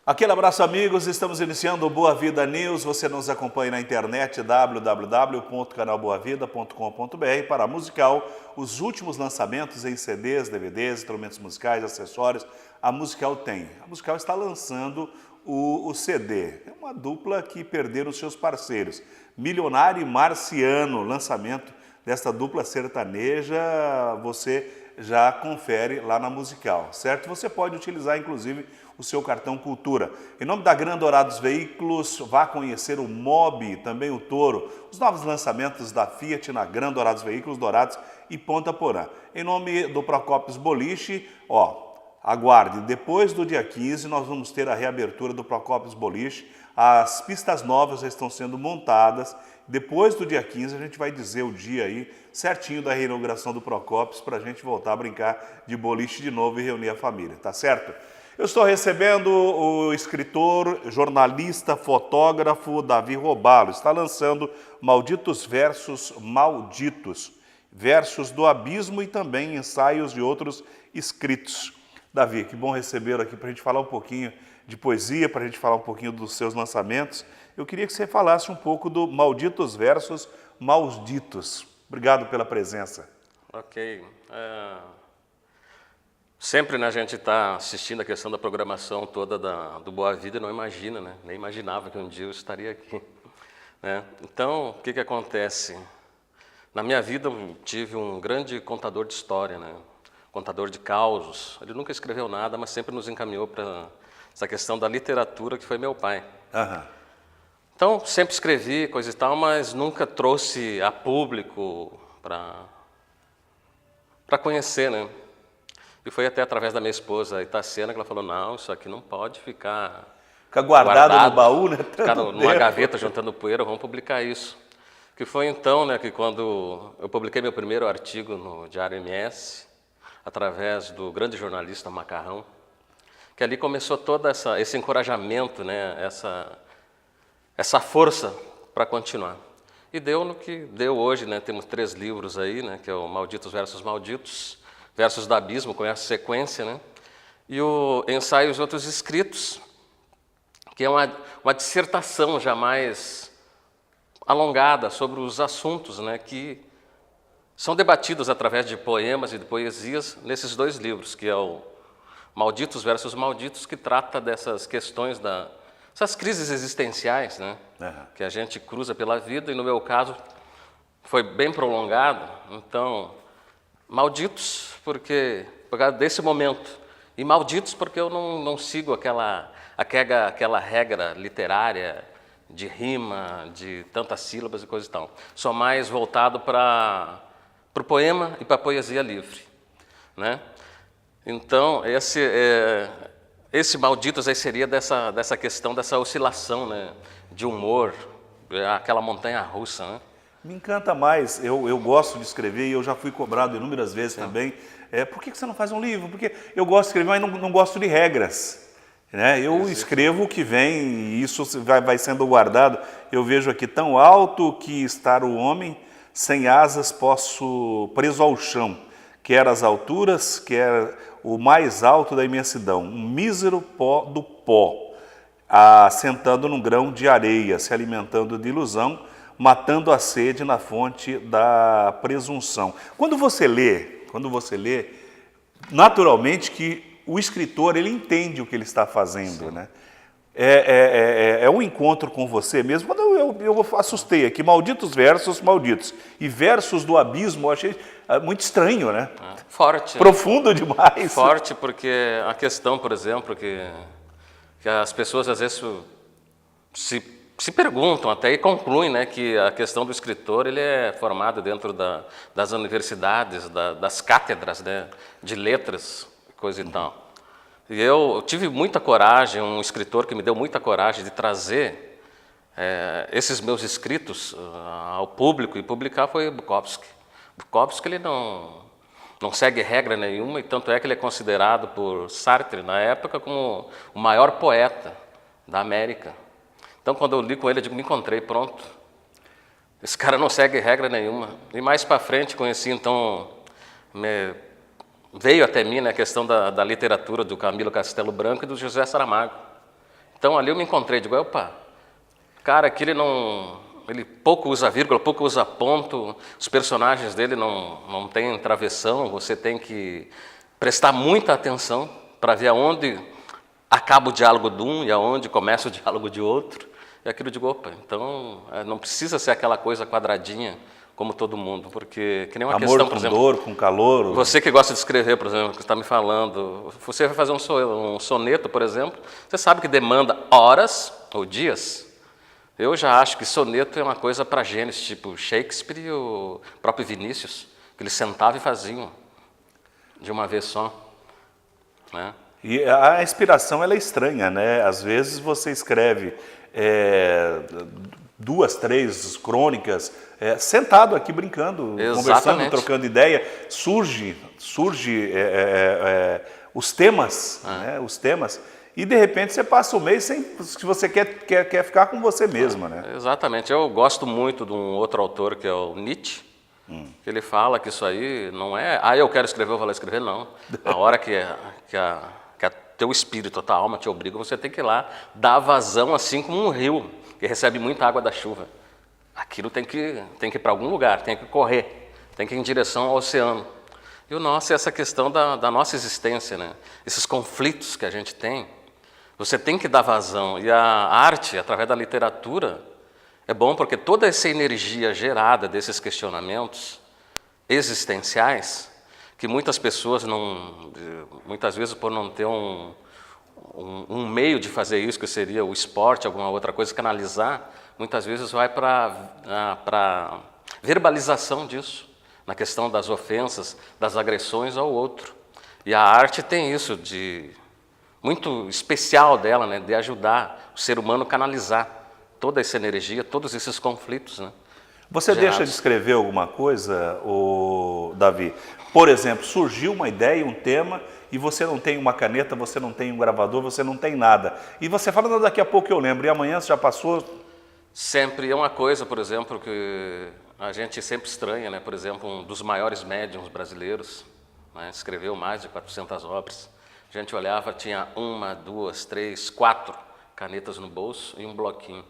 Aquele abraço, amigos. Estamos iniciando o Boa Vida News. Você nos acompanha na internet www.canalboavida.com.br para a Musical. Os últimos lançamentos em CDs, DVDs, instrumentos musicais, acessórios, a Musical tem. A Musical está lançando o CD. É uma dupla que perderam seus parceiros. Milionário e Marciano, lançamento desta dupla sertaneja, você já confere lá na Musical, certo? Você pode utilizar, inclusive, o seu cartão Cultura. Em nome da Gran Dourados Veículos, vá conhecer o Mobi, também o Toro, os novos lançamentos da Fiat na Gran Dourados Veículos, Dourados e Ponta Porã. Em nome do Procópios Boliche, aguarde, depois do dia 15 nós vamos ter a reabertura do Procópios Boliche, as pistas novas já estão sendo montadas, depois do dia 15 a gente vai dizer o dia aí certinho da reinauguração do Procópios para a gente voltar a brincar de boliche de novo e reunir a família, tá certo? Eu estou recebendo o escritor, jornalista, fotógrafo Davi Robalo. Está lançando Malditos Versos Malditos, versos do abismo e também ensaios de outros escritos. Davi, que bom recebê-lo aqui para a gente falar um pouquinho de poesia, para a gente falar um pouquinho dos seus lançamentos. Eu queria que você falasse um pouco do Malditos Versos Malditos. Obrigado pela presença. Ok. Sempre a gente está assistindo a questão da programação toda do Boa Vida e não imagina, né? Nem imaginava que um dia eu estaria aqui. Né? Então, o que acontece? Na minha vida eu tive um grande contador de história, né? Contador de causos. Ele nunca escreveu nada, mas sempre nos encaminhou para essa questão da literatura, que foi meu pai. Uhum. Então, sempre escrevi coisa e tal, mas nunca trouxe a público para conhecer, né? E foi até através da minha esposa, Itaciana, que ela falou, não, isso aqui não pode ficar guardado no baú, né? Ficar numa gaveta juntando poeira, vamos publicar isso. Que foi então, né, que quando eu publiquei meu primeiro artigo no Diário MS, através do grande jornalista Macarrão, que ali começou todo esse encorajamento, né, essa força para continuar. E deu no que deu hoje, né? Temos 3 livros aí, né, que é o Malditos Versos Malditos, Versos do Abismo, com essa sequência, né? E o Ensaios e Outros Escritos, que é uma dissertação jamais alongada sobre os assuntos, né, que são debatidos através de poemas e de poesias nesses 2 livros, que é o Malditos Versos Malditos, que trata dessas questões essas crises existenciais, né, que a gente cruza pela vida, e no meu caso foi bem prolongado. Então, malditos porque por causa desse momento, e malditos porque eu não sigo aquela regra literária de rima, de tantas sílabas e coisa e tal. Sou mais voltado para o poema e para a poesia livre, né? Então, esse malditos aí seria dessa questão, dessa oscilação, né, de humor, aquela montanha russa, né? Me encanta mais, eu gosto de escrever e eu já fui cobrado inúmeras vezes também. Por que você não faz um livro? Porque eu gosto de escrever, mas não gosto de regras. Né? Eu escrevo o que vem e isso vai sendo guardado. Eu vejo aqui, tão alto que está o homem, sem asas posso preso ao chão. Quer as alturas, quer o mais alto da imensidão. Um mísero pó do pó, assentando num grão de areia, se alimentando de ilusão, matando a sede na fonte da presunção. Quando você lê, naturalmente que o escritor ele entende o que ele está fazendo, né? É um encontro com você mesmo. Quando eu assustei aqui, Malditos Versos Malditos e Versos do Abismo, eu achei muito estranho, né? Forte. Profundo demais. Forte, porque a questão, por exemplo, que as pessoas às vezes se perguntam até e concluem, né, que a questão do escritor ele é formado dentro das universidades, das cátedras, né, de letras, coisa e tal. E eu tive muita coragem, um escritor que me deu muita coragem de trazer esses meus escritos ao público e publicar foi Bukowski. Bukowski ele não segue regra nenhuma, e tanto é que ele é considerado por Sartre, na época, como o maior poeta da América. Então, quando eu li com ele, eu digo, me encontrei, pronto. Esse cara não segue regra nenhuma. E mais para frente, conheci, então, veio até mim, né, a questão da literatura do Camilo Castelo Branco e do José Saramago. Então ali eu me encontrei, digo, opa, cara, aqui ele pouco usa vírgula, pouco usa ponto, os personagens dele não têm travessão, você tem que prestar muita atenção para ver aonde acaba o diálogo de um e aonde começa o diálogo de outro. E aquilo eu digo, opa, então não precisa ser aquela coisa quadradinha como todo mundo, porque que nem uma Amor questão, com por exemplo, dor, com calor. você que gosta de escrever, por exemplo, que está me falando, você vai fazer um soneto, por exemplo, você sabe que demanda horas ou dias. Eu já acho que soneto é uma coisa para gênios, tipo Shakespeare e o próprio Vinícius, que eles sentavam e faziam de uma vez só, né? E a inspiração ela é estranha, né? Às vezes você escreve 2, 3 crônicas, sentado aqui brincando, conversando, trocando ideia, surge os temas, né? Os temas, e de repente você passa o mês sem que você quer ficar com você mesma, né? Exatamente. Eu gosto muito de um outro autor que é o Nietzsche, que ele fala que isso aí não é, eu quero escrever, eu vou lá escrever, não. A hora que teu espírito, a tua alma te obriga, você tem que ir lá dar vazão assim como um rio que recebe muita água da chuva. Aquilo tem que ir para algum lugar, tem que correr, tem que ir em direção ao oceano. E o nosso é essa questão da nossa existência, né? Esses conflitos que a gente tem, você tem que dar vazão. E a arte, através da literatura, é bom porque toda essa energia gerada desses questionamentos existenciais, que muitas pessoas muitas vezes por não ter um meio de fazer isso, que seria o esporte, alguma outra coisa, canalizar, muitas vezes vai para verbalização disso, na questão das ofensas, das agressões ao outro. E a arte tem isso de muito especial dela, né, de ajudar o ser humano a canalizar toda essa energia, todos esses conflitos, né? Você deixa de escrever alguma coisa, Davi? Por exemplo, surgiu uma ideia, um tema, e você não tem uma caneta, você não tem um gravador, você não tem nada. E você fala, não, daqui a pouco eu lembro, e amanhã você já passou? Sempre é uma coisa, por exemplo, que a gente sempre estranha, né? Por exemplo, um dos maiores médiuns brasileiros, né, escreveu mais de 400 obras. A gente olhava, tinha 1, 2, 3, 4 canetas no bolso e um bloquinho.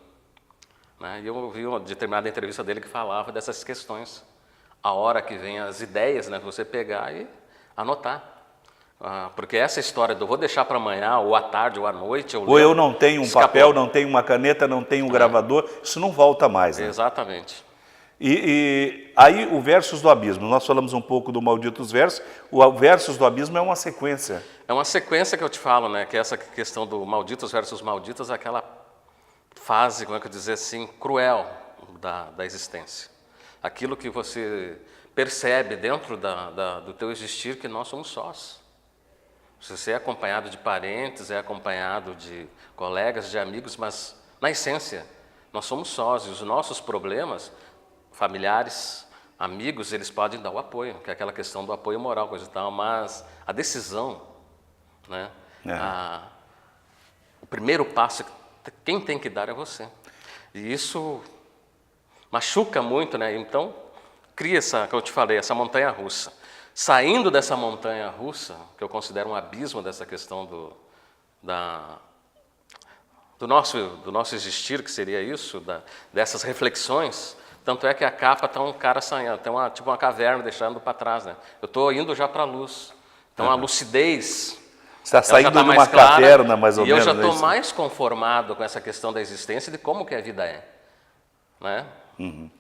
Né? E eu ouvi uma determinada entrevista dele que falava dessas questões. A hora que vem as ideias, né, você pegar e anotar. Porque essa história do vou deixar para amanhã, ou à tarde, ou à noite... Ou eu não tenho um papel, não tenho uma caneta, não tenho um gravador, isso não volta mais, né? Exatamente. E aí o Versos do Abismo, nós falamos um pouco do Malditos Versos, o Versos do Abismo é uma sequência. É uma sequência que eu te falo, né, que essa questão do Malditos versus Malditas é aquela fase, como é que eu dizer assim, cruel da existência. Aquilo que você percebe dentro do teu existir, que nós somos sós. Você é acompanhado de parentes, é acompanhado de colegas, de amigos, mas na essência nós somos sós e os nossos problemas, familiares, amigos, eles podem dar o apoio, que é aquela questão do apoio moral, coisa e tal, mas a decisão, né, o primeiro passo, quem tem que dar é você. E isso machuca muito, né? Então, cria essa, que eu te falei, essa montanha-russa. Saindo dessa montanha-russa, que eu considero um abismo dessa questão do nosso existir, que seria isso, dessas reflexões, tanto é que a capa está um cara saindo, tem tipo uma caverna deixando para trás, né? Eu estou indo já para a luz. Então a lucidez... Você está saindo de uma caverna, mais ou menos. E eu já estou mais conformado com essa questão da existência e de como que a vida é, né? Uhum.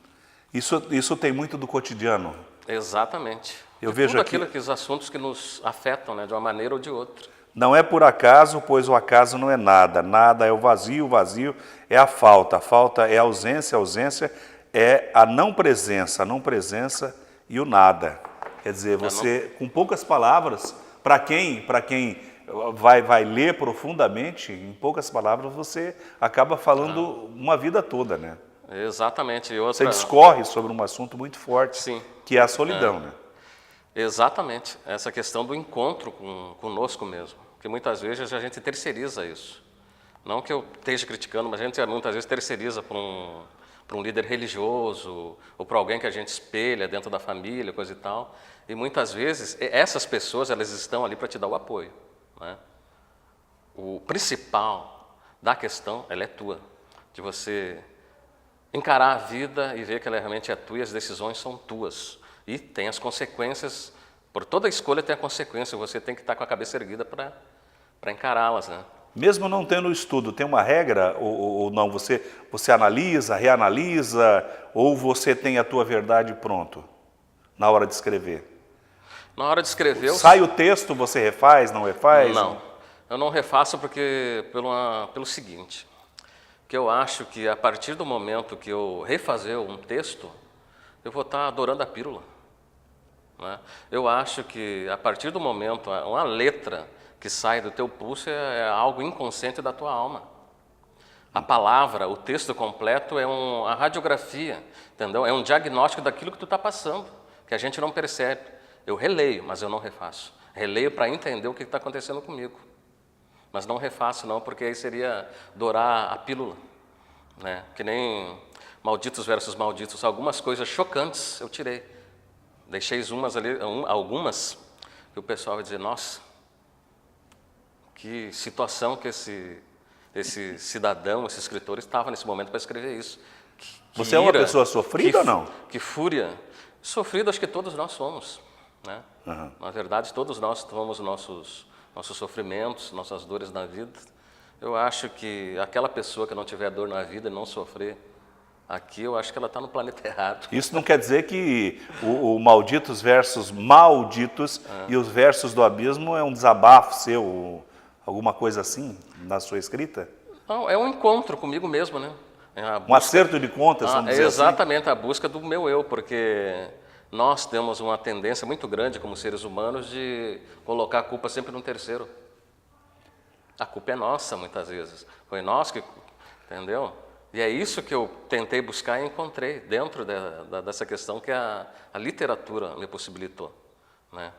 Isso tem muito do cotidiano. Exatamente. Eu vejo tudo aqui... aquilo que os assuntos que nos afetam, né, de uma maneira ou de outra. Não é por acaso, pois o acaso não é nada. Nada é o vazio é a falta é a ausência é a não presença e o nada. Quer dizer, você, com poucas palavras, para quem vai ler profundamente, em poucas palavras, você acaba falando uma vida toda, né? Exatamente. Você discorre sobre um assunto muito forte, sim, que é a solidão, né? Exatamente. Essa questão do encontro conosco mesmo. Porque muitas vezes a gente terceiriza isso. Não que eu esteja criticando, mas a gente muitas vezes terceiriza para um líder religioso ou para alguém que a gente espelha dentro da família, coisa e tal. E muitas vezes essas pessoas, elas estão ali para te dar o apoio, né? O principal da questão, ela é tua. De você encarar a vida e ver que ela realmente é tua e as decisões são tuas. E tem as consequências, por toda escolha tem a consequência, você tem que estar com a cabeça erguida para encará-las, né? Mesmo não tendo estudo, tem uma regra ou não? Você analisa, reanalisa, ou você tem a tua verdade pronto na hora de escrever? Na hora de escrever... Sai o texto, você refaz, não refaz? Não, eu não refaço porque pelo seguinte, que eu acho que a partir do momento que eu refazer um texto, eu vou estar adorando a pílula, né? Eu acho que a partir do momento, uma letra que sai do teu pulso é algo inconsciente da tua alma. A palavra, o texto completo é a radiografia, entendeu? É um diagnóstico daquilo que tu está passando, que a gente não percebe. Eu releio, mas eu não refaço. Releio para entender o que está acontecendo comigo. Mas não refaço não, porque aí seria dourar a pílula, né? Que nem Malditos versus Malditos. Algumas coisas chocantes eu tirei. Deixei umas ali, algumas que o pessoal vai dizer, nossa, que situação que esse cidadão, esse escritor estava nesse momento para escrever isso. Você é uma pessoa sofrida ou não? Que fúria. Sofrido, acho que todos nós somos, né? Uhum. Na verdade, todos nós tomamos nossos sofrimentos, nossas dores na vida. Eu acho que aquela pessoa que não tiver dor na vida e não sofrer aqui, eu acho que ela está no planeta errado. Isso não quer dizer que o Malditos versus Malditos e os versos do abismo é um desabafo seu, alguma coisa assim, na sua escrita? Não, é um encontro comigo mesmo, né? Um acerto de contas, vamos dizer assim? Exatamente, a busca do meu eu, porque nós temos uma tendência muito grande como seres humanos de colocar a culpa sempre no terceiro. A culpa é nossa, muitas vezes. Foi nós que... Entendeu? E é isso que eu tentei buscar e encontrei dentro dessa questão que a literatura me possibilitou, né?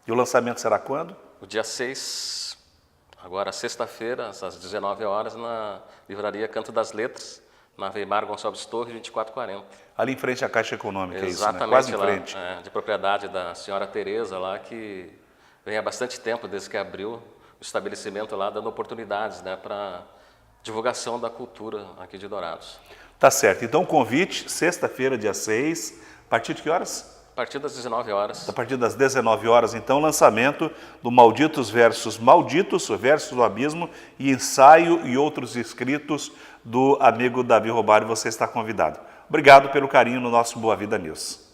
E o lançamento será quando? O dia 6, agora sexta-feira, às 19 horas, na livraria Canto das Letras, na Weimar Gonçalves Torres, 2440. Ali em frente à Caixa Econômica, exatamente, é isso, né? Quase em lá, frente. De propriedade da senhora Tereza lá, que vem há bastante tempo, desde que abriu o estabelecimento lá, dando oportunidades, né, para divulgação da cultura aqui de Dourados. Tá certo. Então, o convite, sexta-feira, dia 6, a partir de que horas? A partir das 19 horas. A partir das 19 horas, então, lançamento do Malditos versus Malditos, o Versos do Abismo, e ensaio e outros escritos do amigo Davi Robário. Você está convidado. Obrigado pelo carinho no nosso Boa Vida News.